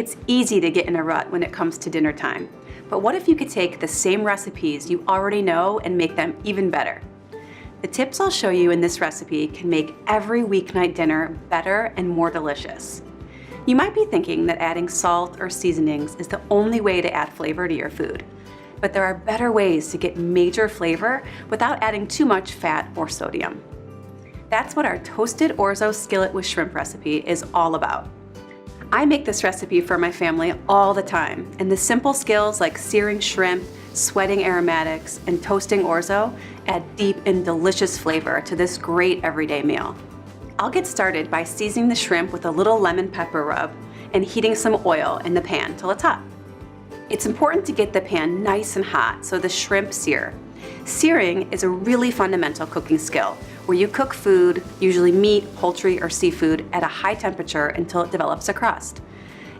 It's easy to get in a rut when it comes to dinner time. But what if you could take the same recipes you already know and make them even better? The tips I'll show you in this recipe can make every weeknight dinner better and more delicious. You might be thinking that adding salt or seasonings is the only way to add flavor to your food. But there are better ways to get major flavor without adding too much fat or sodium. That's what our toasted Orzo skillet with shrimp recipe is all about. I make this recipe for my family all the time, and the simple skills like searing shrimp, sweating aromatics, and toasting Orzo add deep and delicious flavor to this great everyday meal. I'll get started by seasoning the shrimp with a little lemon pepper rub and heating some oil in the pan till it's hot. It's important to get the pan nice and hot so the shrimp sear. Searing is a really fundamental cooking skill where you cook food, usually meat, poultry, or seafood, at a high temperature until it develops a crust.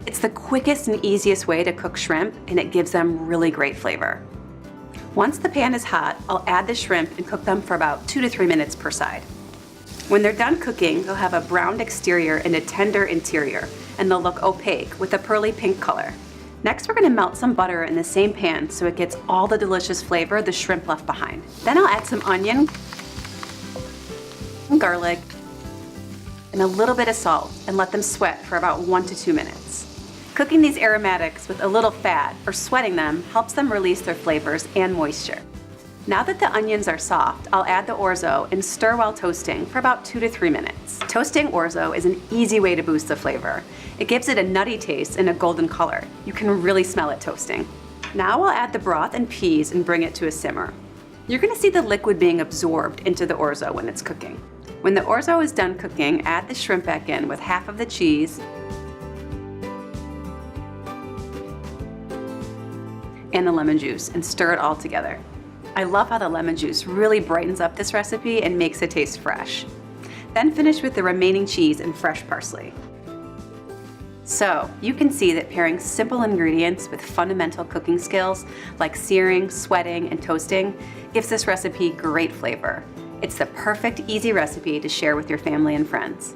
It's the quickest and easiest way to cook shrimp, and it gives them really great flavor. Once the pan is hot, I'll add the shrimp and cook them for about 2 to 3 minutes per side. When they're done cooking, they'll have a browned exterior and a tender interior, and they'll look opaque with a pearly pink color. Next, we're going to melt some butter in the same pan so it gets all the delicious flavor the shrimp left behind. Then I'll add some onion, some garlic, and a little bit of salt and let them sweat for about 1 to 2 minutes. Cooking these aromatics with a little fat or sweating them helps them release their flavors and moisture. Now that the onions are soft, I'll add the Orzo and stir while toasting for about 2 to 3 minutes. Toasting Orzo is an easy way to boost the flavor. It gives it a nutty taste and a golden color. You can really smell it toasting. Now I'll add the broth and peas and bring it to a simmer. You're going to see the liquid being absorbed into the Orzo when it's cooking. When the Orzo is done cooking, add the shrimp back in with half of the cheese and the lemon juice and stir it all together. I love how the lemon juice really brightens up this recipe and makes it taste fresh. Then finish with the remaining cheese and fresh parsley. So you can see that pairing simple ingredients with fundamental cooking skills like searing, sweating, and toasting gives this recipe great flavor. It's the perfect, easy recipe to share with your family and friends.